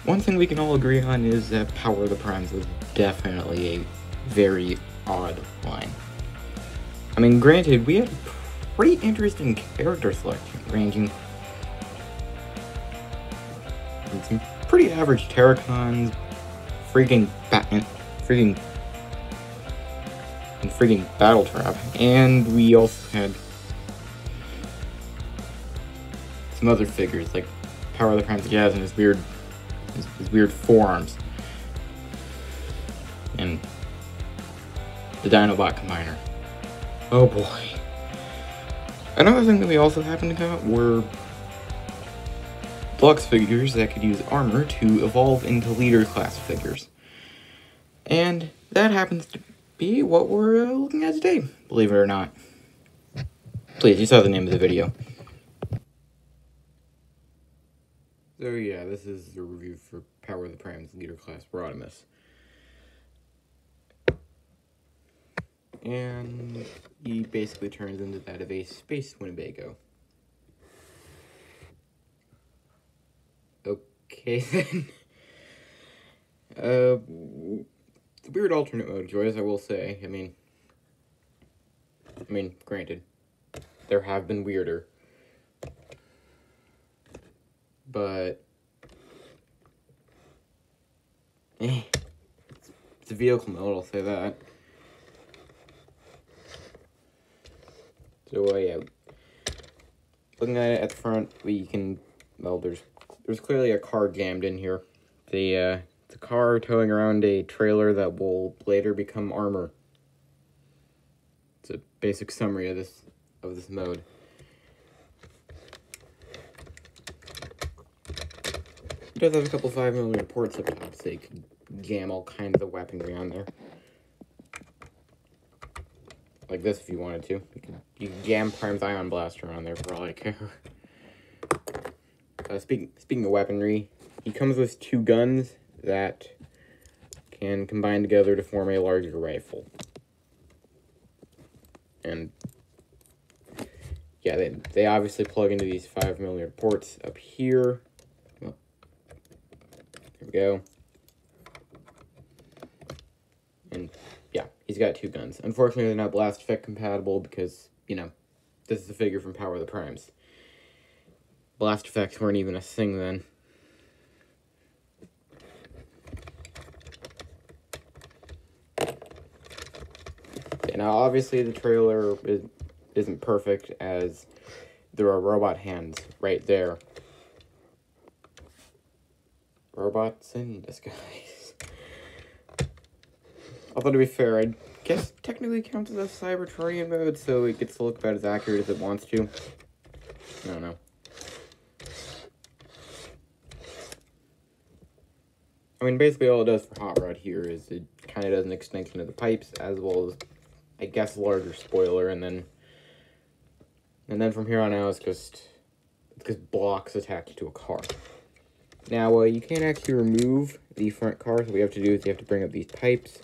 one thing we can all agree on is that Power of the Primes was definitely a very odd line. I mean, granted, we had pretty interesting character selection, ranging from some pretty average Terracons, freaking Battle Trap, and we also had some other figures like Power of the Primes Jazz and his weird forearms, and the Dinobot Combiner. Oh boy. Another thing that we also happened to got were Deluxe figures that could use armor to evolve into leader class figures. And that happens to be what we're looking at today, believe it or not. Please, you saw the name of the video. So yeah, this is the review for Power of the Primes leader class Rodimus. And he basically turns into that of a Space Winnebago. Okay then. It's a weird alternate mode choice, I will say. I mean, granted, there have been weirder. But it's a vehicle mode, I'll say that. So yeah, looking at it at the front, we can, well, there's clearly a car jammed in here. It's a car towing around a trailer that will later become armor. It's a basic summary of this mode. It does have a couple 5mm ports up top, so you can jam all kinds of weaponry on there. Like this if you wanted to. You can jam Prime's Ion Blaster on there for all I care. Speaking of weaponry, he comes with 2 guns that can combine together to form a larger rifle. And yeah, they obviously plug into these 5mm ports up here. Well, there we go. And yeah, he's got 2 guns. Unfortunately, they're not blast effect compatible because, you know, this is a figure from Power of the Primes. Blast effects weren't even a thing then. Okay, now obviously the trailer isn't perfect, as there are robot hands right there. Robots in disguise. Although to be fair, I guess technically counts as a Cybertronian mode, so it gets to look about as accurate as it wants to. I don't know. I mean, basically all it does for Hot Rod here is it kind of does an extension of the pipes, as well as, I guess, a larger spoiler, and then from here on out it's just blocks attached to a car. Now, you can't actually remove the front car, so what you have to do is you have to bring up these pipes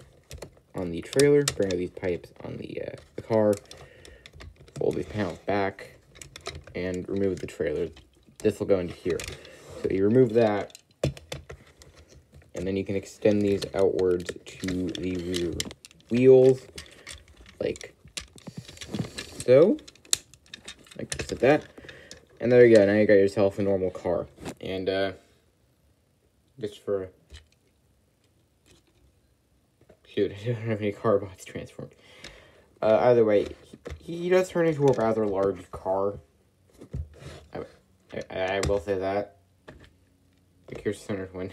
on the trailer, bring up these pipes on the car, fold these panels back, and remove the trailer. This will go into here. So you remove that, and then you can extend these outwards to the rear wheels, like so. Like just like that. And there you go, now you got yourself a normal car. And, just for... Shoot, I don't have any car bots transformed. Either way, he does turn into a rather large car. I will say that. Like, here's center twin.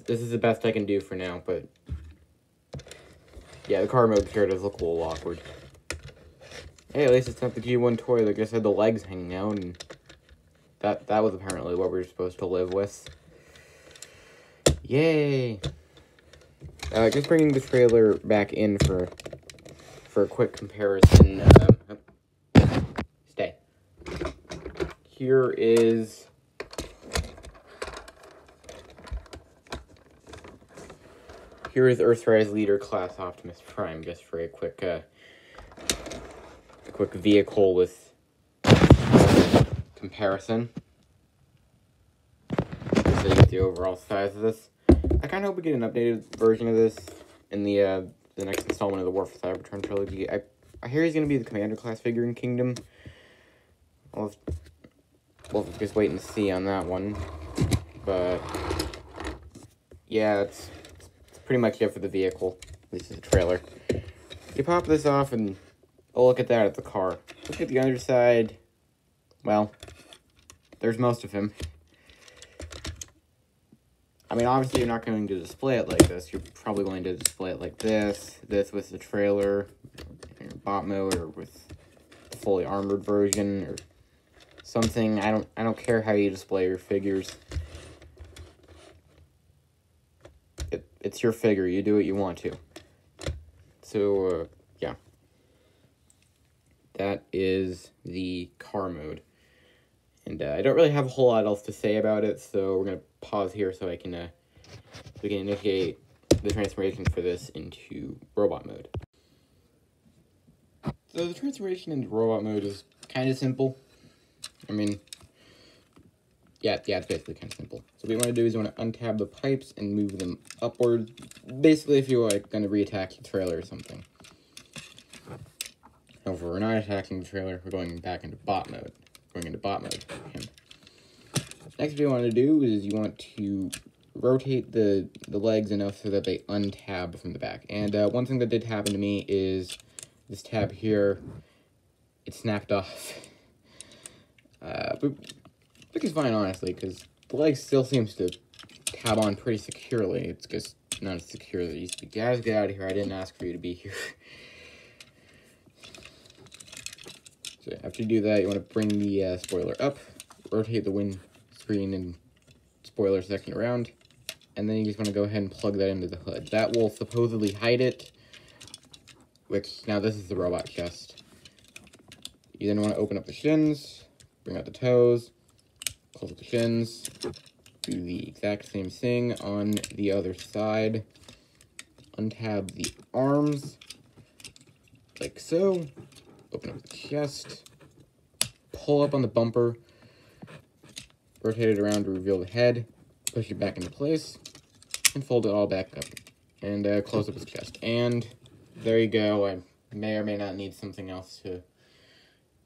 This is the best I can do for now, but... yeah, the car mode here does look a little awkward. Hey, at least it's not the G1 toy that just had the legs hanging out, and that was apparently what we were supposed to live with. Yay! Just bringing the trailer back in for a quick comparison. Stay. Here is Earthrise Leader Class Optimus Prime, just for a quick vehicle with comparison. so you get the overall size of this. I kind of hope we get an updated version of this in the next installment of the War for Cybertron trilogy. I hear he's going to be the Commander class figure in Kingdom. We'll just wait and see on that one. But yeah, it's pretty much it for the vehicle. This is the trailer. You pop this off and look at that at the car. Look at the underside. Well, there's most of him. I mean, obviously you're not going to display it like this. You're probably going to display it like this. This with the trailer, in bot mode, or with the fully armored version, or something. I don't care how you display your figures. It's your figure. You do what you want to. So, yeah. That is the car mode. And I don't really have a whole lot else to say about it, so we're going to pause here so we can initiate the transformation for this into robot mode. So the transformation into robot mode is kind of simple. I mean, yeah, it's basically kind of simple. So what you want to do is you want to untab the pipes and move them upward. Basically, if you're like going to reattach the trailer or something. However, we're not attaching the trailer. We're going back into bot mode. Next, what you want to do is you want to rotate the legs enough so that they untab from the back. And one thing that did happen to me is this tab here, it snapped off. Which is fine, honestly, because the leg still seems to tab on pretty securely. It's just not as secure as it used to be. Guys, get out of here. I didn't ask for you to be here. So after you do that, you want to bring the spoiler up, rotate the windscreen and spoiler section around, and then you just want to go ahead and plug that into the hood. That will supposedly hide it, which, now this is the robot chest. You then want to open up the shins, bring out the toes, close up the shins, do the exact same thing on the other side, untab the arms, like so, open up the chest, pull up on the bumper, rotate it around to reveal the head, push it back into place, and fold it all back up, and close up his chest. And there you go. I may or may not need something else to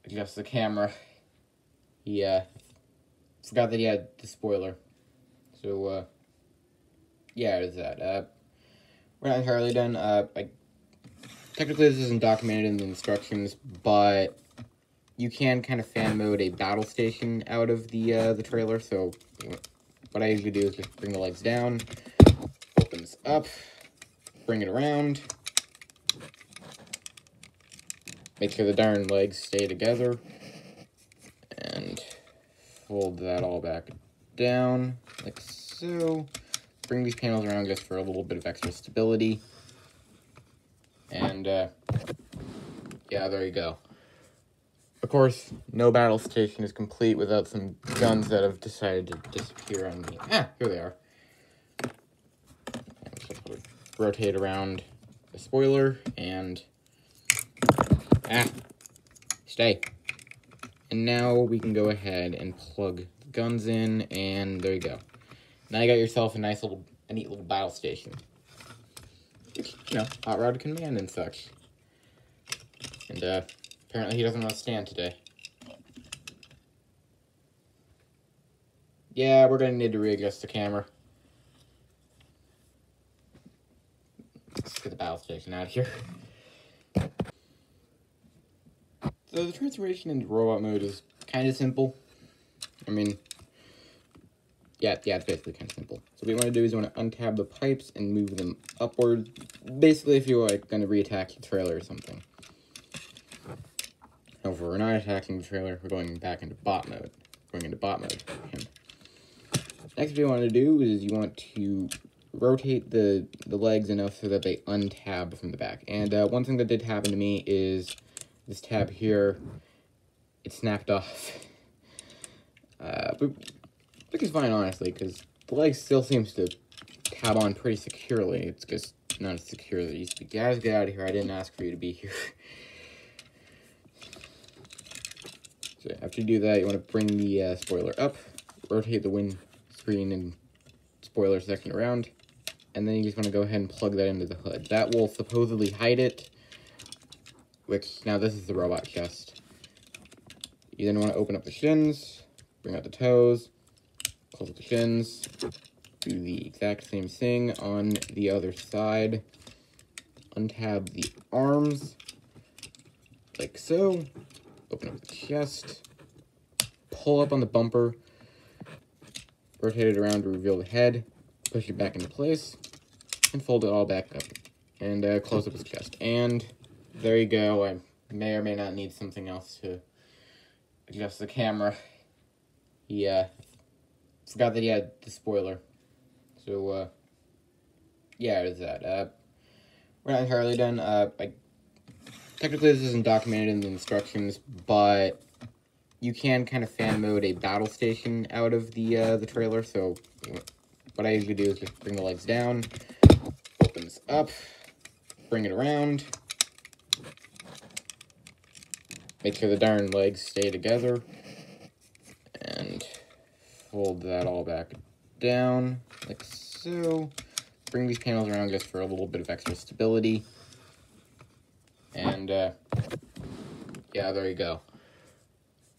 adjust the camera. Yeah, forgot that he had the spoiler. So, yeah, there's that. We're not entirely done. Technically, this isn't documented in the instructions, but you can kind of fan mode a battle station out of the trailer. So what I usually do is just bring the legs down, open this up, bring it around, make sure the darn legs stay together, and fold that all back down like so. Bring these panels around just for a little bit of extra stability. And, yeah, there you go. Of course, no battle station is complete without some guns that have decided to disappear on me. Ah, here they are. Rotate around the spoiler, and... stay. And now we can go ahead and plug guns in, and there you go. Now you got yourself a neat little battle station. You know, hot rod command and such. And, apparently he doesn't want to stand today. Yeah, we're gonna need to readjust the camera. Let's get the battle station out of here. So the transformation into robot mode is kind of simple. I mean, yeah, it's basically kind of simple. So what you want to do is you want to untab the pipes and move them upward. Basically, if you're like going to reattach the trailer or something. However, we're not attaching the trailer. We're going back into bot mode. Next, what you want to do is you want to rotate the legs enough so that they untab from the back. And one thing that did happen to me is this tab here, it snapped off. Which is fine, honestly, because the leg still seems to tab on pretty securely. It's just not as secure as it used to be. Guys, get out of here. I didn't ask for you to be here. So after you do that, you want to bring the spoiler up, rotate the windscreen and spoiler section around, and then you just want to go ahead and plug that into the hood. That will supposedly hide it, which, now this is the robot chest. You then want to open up the shins, bring out the toes, close up the shins, do the exact same thing on the other side. Untab the arms, like so. Open up the chest, pull up on the bumper, rotate it around to reveal the head, push it back into place, and fold it all back up. And close up his chest. And there you go. I may or may not need something else to adjust the camera. He forgot that he had the spoiler. So, yeah, it is that. We're not entirely done. Technically, this isn't documented in the instructions, but you can kind of fan mode a battle station out of the trailer. So, what I usually do is just bring the legs down, open this up, bring it around, make sure the darn legs stay together, and fold that all back down, like so. Bring these panels around just for a little bit of extra stability. And, yeah, there you go.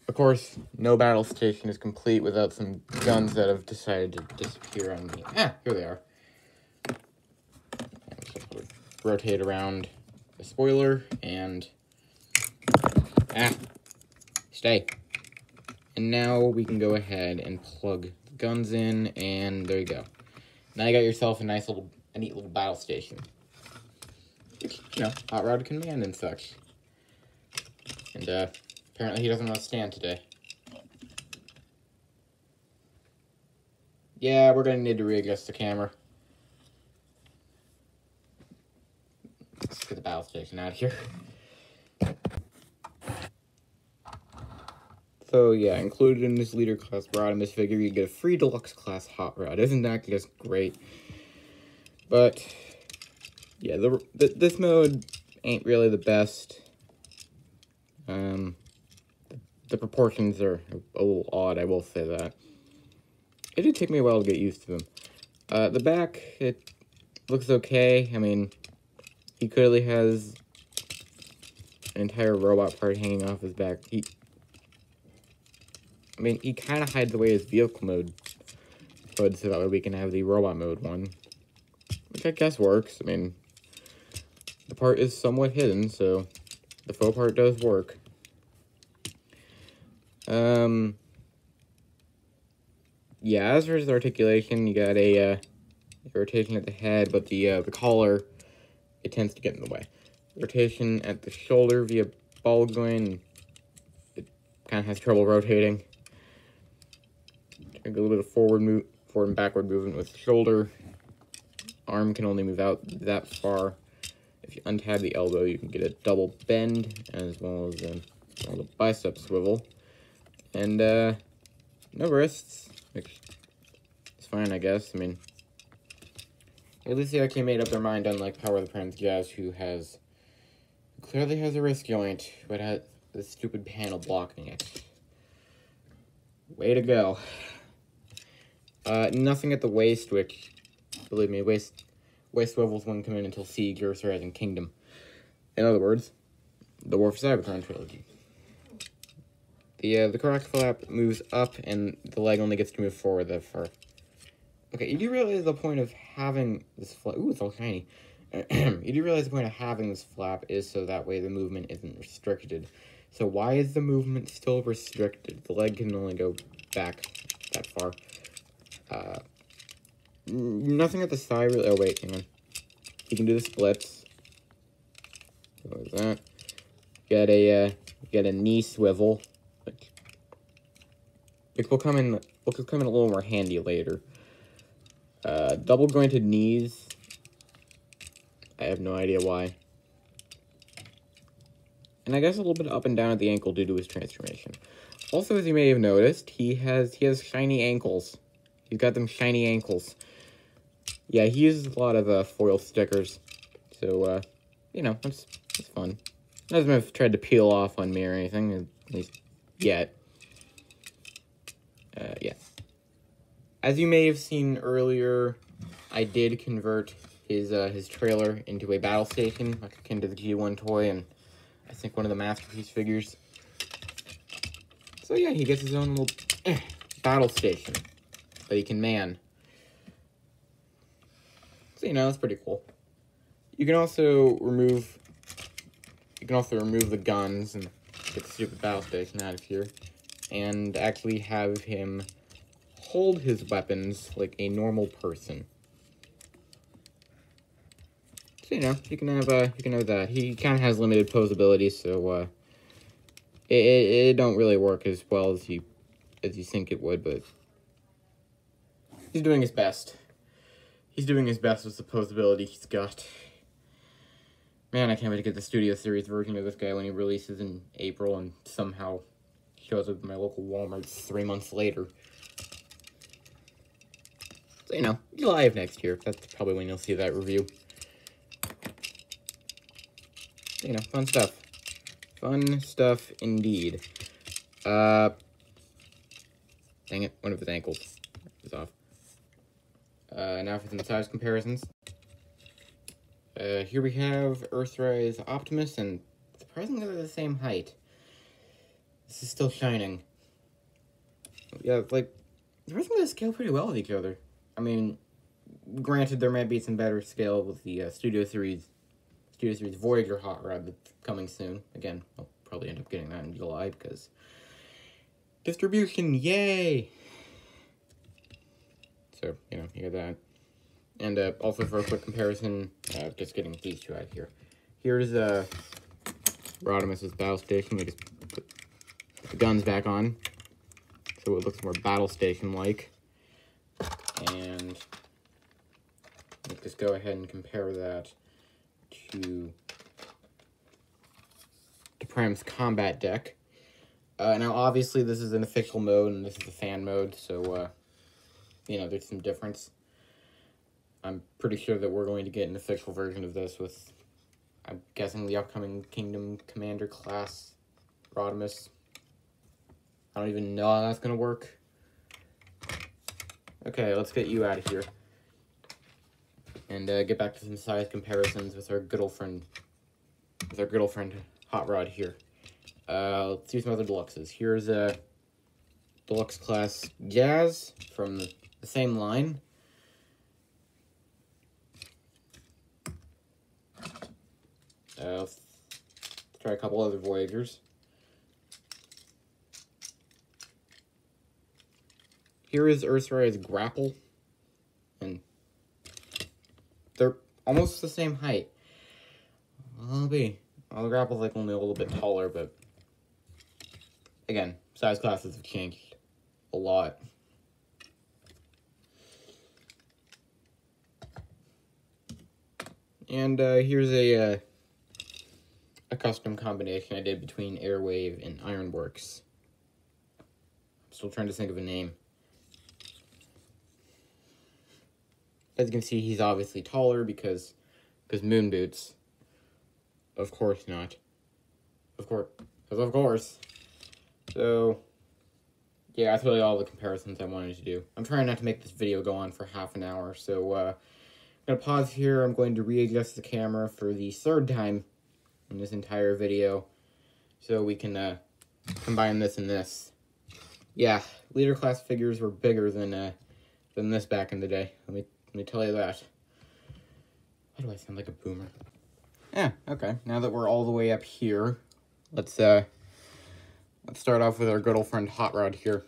Of course, no battle station is complete without some guns that have decided to disappear on me. Ah, here they are. Rotate around the spoiler, and... stay. And now we can go ahead and plug the guns in, and there you go. Now you got yourself a neat little battle station. You know, hot rod command and such. And, apparently he doesn't want to stand today. Yeah, we're gonna need to readjust the camera. Let's get the battle station out of here. So, yeah, included in this leader class Rodimus figure, you get a free deluxe class hot rod. Isn't that just great? But, yeah, this mode ain't really the best. The proportions are a little odd, I will say that. It did take me a while to get used to them. The back, it looks okay. I mean, he clearly has an entire robot part hanging off his back. He kind of hides away his vehicle mode hood so that way we can have the robot mode one. Which I guess works. I mean, the part is somewhat hidden, so the faux part does work. Yeah, as far as the articulation, you got a rotation at the head, but the collar, it tends to get in the way. Rotation at the shoulder via ball joint, it kind of has trouble rotating. A little bit of forward and backward movement with the shoulder. Arm can only move out that far. If you untab the elbow, you can get a double bend, as well as a bicep swivel. And, no wrists, which is fine, I guess. I mean, at least they actually made up their mind, unlike Power of the Prince Jazz, who clearly has a wrist joint, but has this stupid panel blocking it. Way to go. Nothing at the waist, which, believe me, waist swivels won't come in until Siege, Earthrise, and Kingdom. In other words, the War for Cybertron trilogy. The correct flap moves up, and the leg only gets to move forward that far. Okay, you do realize the point of having this flap... Ooh, it's all shiny. You do realize the point of having this flap is so that way the movement isn't restricted. So why is the movement still restricted? The leg can only go back that far. Nothing at the side really. Oh wait, hang on. You can do the splits. What was that? Get a knee swivel, which will come in a little more handy later. Double jointed knees. I have no idea why. And I guess a little bit up and down at the ankle due to his transformation. Also, as you may have noticed, he has shiny ankles. He's got them shiny ankles. Yeah, he uses a lot of foil stickers. So, you know, it's fun. Doesn't have tried to peel off on me or anything, at least yet. Yeah. As you may have seen earlier, I did convert his trailer into a battle station, like akin to the G1 toy, and I think one of the Masterpiece figures. So yeah, he gets his own little battle station that he can man. So that's pretty cool. You can also remove the guns and get the stupid battle station out of here, and actually have him hold his weapons like a normal person. So you can have that. He kind of has limited posability, so it don't really work as well as you think it would, but he's doing his best. He's doing his best with the posability he's got. Man, I can't wait to get the Studio Series version of this guy when he releases in April and somehow shows up at my local Walmart 3 months later. So, July of next year. That's probably when you'll see that review. Fun stuff. Fun stuff indeed. Dang it, one of his ankles is off. Now for some size comparisons. Here we have Earthrise Optimus, and surprisingly they're the same height. This is still shining. Yeah, like, they scale pretty well with each other. I mean, granted, there might be some better scale with the Studio Series Voyager Hot Rod that's coming soon. Again, I'll probably end up getting that in July because distribution, yay! So, you got that. And also for a quick comparison, just getting these two out here. Here's Rodimus' battle station. We just put the guns back on, so it looks more battle station-like. And let's just go ahead and compare that to Prem's combat deck. Now, obviously, this is an official mode, and this is a fan mode, so, there's some difference. I'm pretty sure that we're going to get an official version of this with, I'm guessing, the upcoming Kingdom Commander class Rodimus. I don't even know how that's going to work. Okay, let's get you out of here. And get back to some size comparisons with our good old friend Hot Rod here. Let's do some other deluxes. Here's a deluxe class Jazz from the same line. Let's try a couple other Voyagers. Here is Earthrise Grapple, and they're almost the same height. Well, the Grapple's like only a little bit taller, but again, size classes have changed a lot. And here's a custom combination I did between Airwave and Ironworks. I'm still trying to think of a name. As you can see, he's obviously taller because moon boots. Of course not. Of course. So, yeah, that's really all the comparisons I wanted to do. I'm trying not to make this video go on for half an hour, so I'm going to pause here. I'm going to readjust the camera for the third time in this entire video, so we can combine this and this. Yeah, leader class figures were bigger than this back in the day. Let me tell you that. Why do I sound like a boomer? Yeah, okay. Now that we're all the way up here, let's start off with our good old friend Hot Rod here.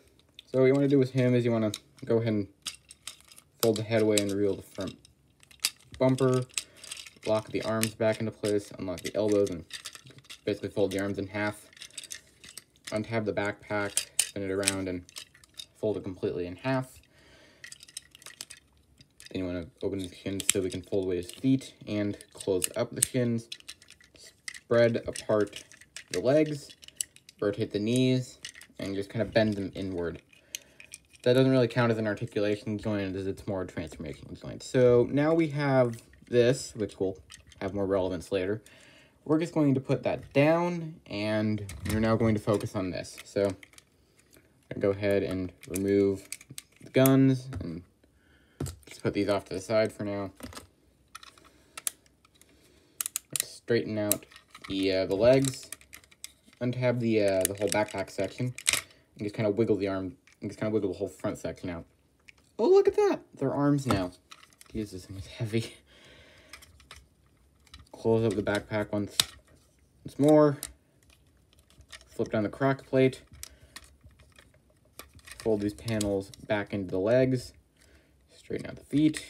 So what you want to do with him is you want to go ahead and fold the head away and reveal the front bumper, lock the arms back into place, unlock the elbows, and basically fold the arms in half. Untab the backpack, spin it around, and fold it completely in half. Then you want to open the shins so we can fold away his feet and close up the shins. Spread apart the legs, rotate the knees, and just kind of bend them inward. That doesn't really count as an articulation joint, as it's more a transformation joint. So now we have this, which will have more relevance later. We're just going to put that down, and we're now going to focus on this. So I'm going to go ahead and remove the guns, and let's put these off to the side for now. Let's straighten out the legs, untab the whole backpack section, and just kind of wiggle the arm, and just kind of wiggle the whole front section out. Oh, look at that! They're arms now. Jesus, this thing is heavy. Close up the backpack once more. Flip down the crock plate. Fold these panels back into the legs. Straighten out the feet.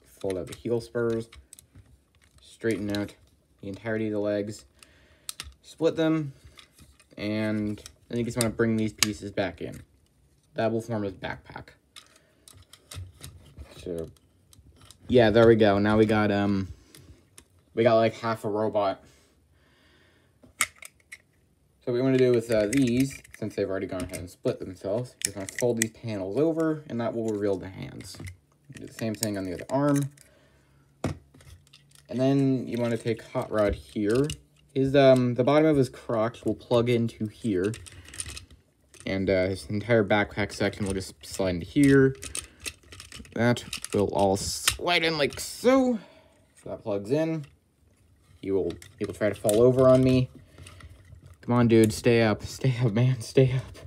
Fold out the heel spurs. Straighten out the entirety of the legs. Split them. And then you just want to bring these pieces back in. That will form his backpack. So, yeah, there we go. Now we got like half a robot. So what we want to do with these, since they've already gone ahead and split themselves, we're going to fold these panels over, and that will reveal the hands. Do the same thing on the other arm. And then you want to take Hot Rod here. His the bottom of his crotch will plug into here. And his entire backpack section will just slide into here. That will all slide in like so. So that plugs in. He will try to fall over on me. Come on, dude, stay up, man, stay up.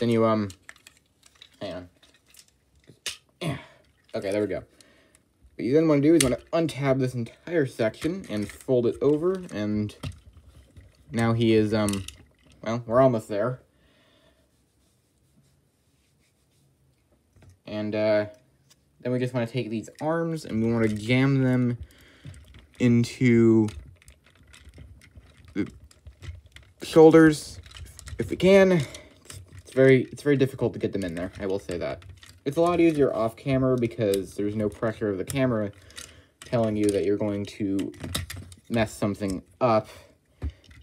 Then you hang on. Okay, there we go. What you then want to do is you want to untab this entire section and fold it over, and now he is well, we're almost there. And then we just want to take these arms and we want to jam them into the shoulders if we can. It's very difficult to get them in there, I will say that. It's a lot easier off camera because there's no pressure of the camera telling you that you're going to mess something up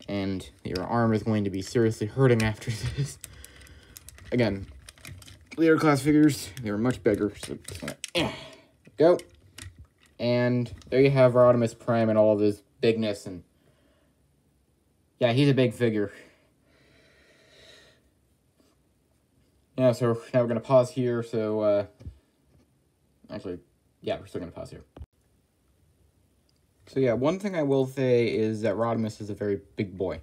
and your arm is going to be seriously hurting after this. Again, later class figures, they were much bigger, so just gonna go. And there you have Rodimus Prime and all of his bigness, and yeah, he's a big figure. Yeah, so now we're gonna pause here, so actually, yeah, we're still gonna pause here. So yeah, one thing I will say is that Rodimus is a very big boy.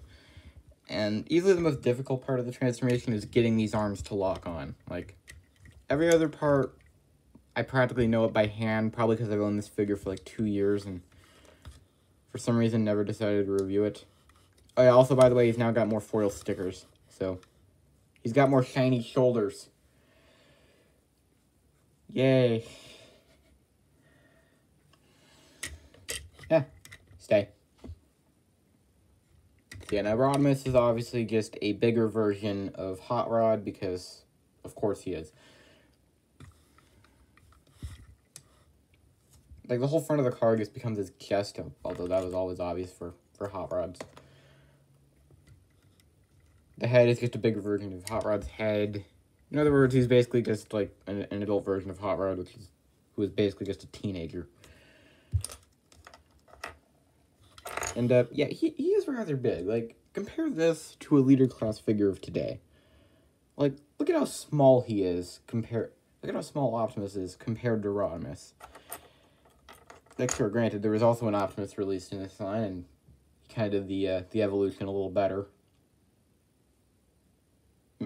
And easily the most difficult part of the transformation is getting these arms to lock on. Like, every other part, I practically know it by hand, probably because I've owned this figure for like 2 years, and for some reason never decided to review it. Oh yeah, also, by the way, he's now got more foil stickers, so he's got more shiny shoulders. Yay. Yeah, stay. Yeah, now Rodimus is obviously just a bigger version of Hot Rod, because of course he is. Like, the whole front of the car just becomes his chest, although that was always obvious for Hot Rod's. The head is just a bigger version of Hot Rod's head. In other words, he's basically just like an adult version of Hot Rod, who is basically just a teenager. And, yeah, he is rather big. Like, compare this to a leader class figure of today. Like, look at how small he is look at how small Optimus is compared to Rodimus. Like, sure, granted, there was also an Optimus released in this line, and he kind of did the evolution a little better.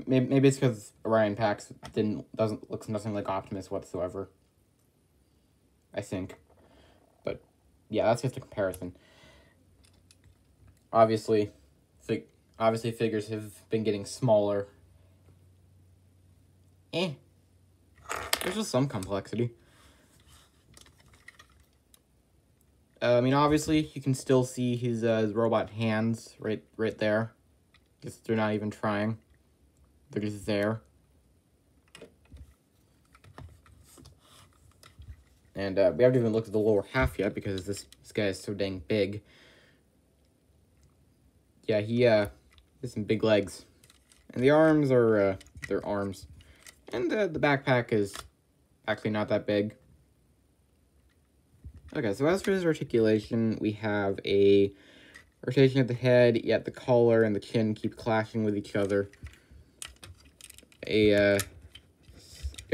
Maybe it's because Orion Pax looks nothing like Optimus whatsoever. I think. But, yeah, that's just a comparison. Obviously figures have been getting smaller. There's just some complexity. I mean, obviously, you can still see his robot hands right there. Just they're not even trying. They're just there. And we haven't even looked at the lower half yet because this guy is so dang big. Yeah, he has some big legs. And the arms are, they're arms. And the backpack is actually not that big. Okay, so as for his articulation, we have a Rotation at the head, yet the collar and the chin keep clashing with each other. A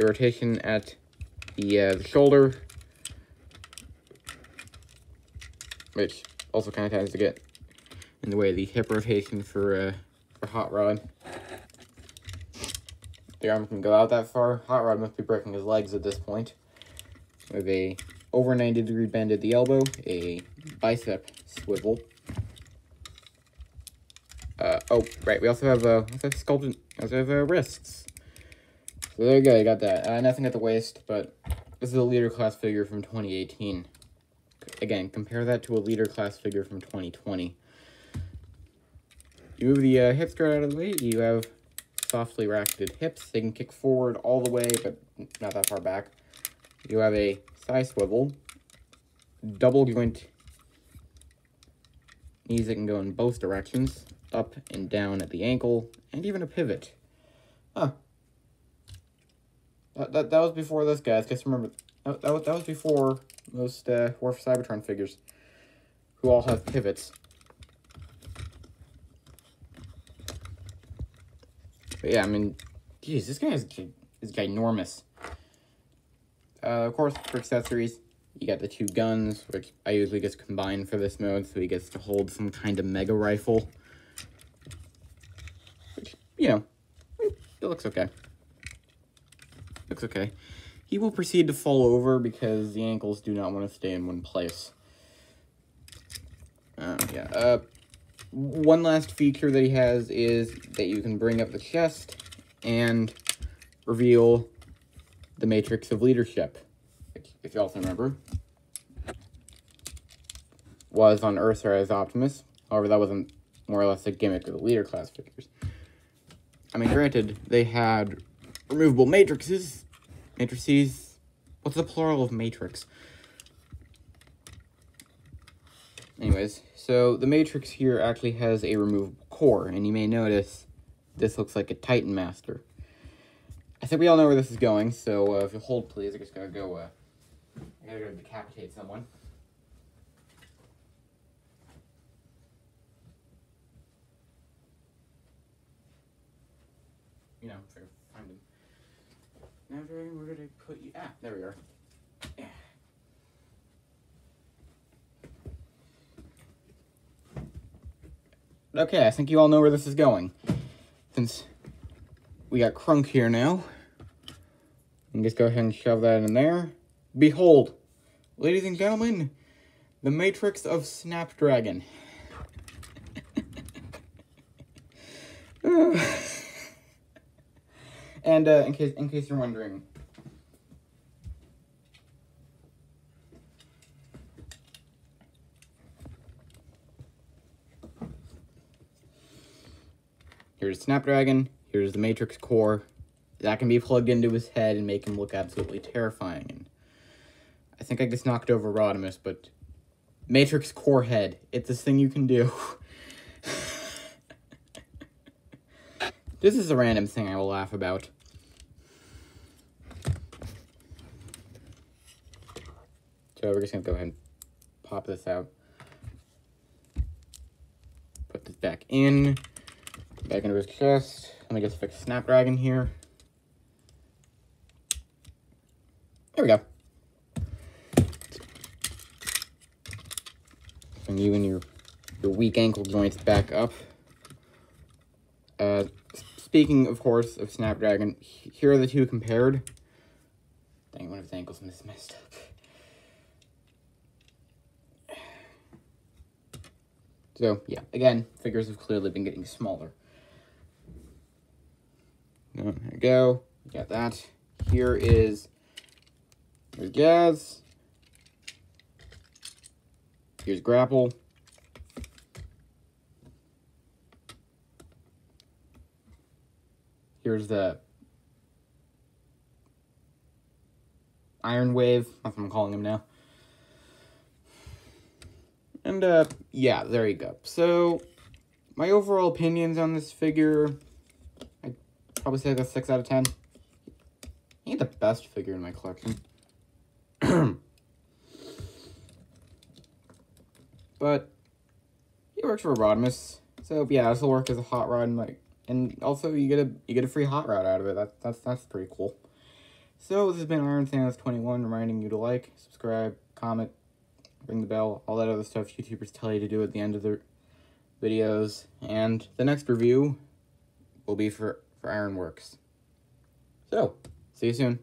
rotation at the shoulder, which also kind of tends to get in the way of the hip rotation for Hot Rod. The arm can go out that far. Hot Rod must be breaking his legs at this point. With a over 90-degree bend at the elbow, a bicep swivel. Oh, right, we also have sculpted, wrists. So there you go, you got that. Nothing at the waist, but this is a leader class figure from 2018. Again, compare that to a leader class figure from 2020. You move the hip skirt out of the way, you have softly racketed hips. They can kick forward all the way, but not that far back. You have a thigh swivel, double joint knees that can go in both directions, up and down at the ankle, and even a pivot. Huh. That was before this, guys. Just remember, that was before most War for Cybertron figures, who all have pivots. But yeah, I mean, geez, this guy is ginormous. Of course, for accessories, you got the two guns, which I usually just combine for this mode, so he gets to hold some kind of mega rifle. Which, you know, it looks okay. Looks okay. He will proceed to fall over because the ankles do not want to stay in one place. Yeah. One last feature that he has is that you can bring up the chest and reveal the Matrix of Leadership, which, if you also remember, was on Earthrise Optimus. However, that wasn't more or less a gimmick of the leader class figures. I mean, granted, they had removable matrices. What's the plural of matrix? Anyways, so the Matrix here actually has a removable core, and you may notice this looks like a Titan Master. I think we all know where this is going, so if you'll hold, please, I just gotta go, decapitate someone. You know, try to find him. Now, where did I put you? Ah, there we are. Yeah. Okay, I think you all know where this is going. Since we got Crunk here now, and just go ahead and shove that in there. Behold, ladies and gentlemen, the Matrix of Snapdragon. And in case you're wondering, here's Snapdragon, here's the Matrix core. That can be plugged into his head and make him look absolutely terrifying. And I think I just knocked over Rodimus, but Matrix core head, it's this thing you can do. This is a random thing I will laugh about. So we're just gonna go ahead and pop this out. Put this back into his chest. Let me just fix Snapdragon here. There we go. Bring you and your weak ankle joints back up. Speaking, of course, of Snapdragon, here are the two compared. Dang, one of his ankles messed up. So, yeah, again, figures have clearly been getting smaller. There we go. Got that. Here's Gaz. Here's Grapple. Here's the Iron Wave. That's what I'm calling him now. And, yeah, there you go. So, my overall opinions on this figure, I'd probably say that's 6 out of 10. He ain't the best figure in my collection. But, he works for Rodimus. So yeah, this will work as a hot rod, and also you get a free hot rod out of it. That's pretty cool. So this has been Iron Sans 21, reminding you to like, subscribe, comment, ring the bell, all that other stuff YouTubers tell you to do at the end of their videos. And the next review will be for Ironworks. So, see you soon.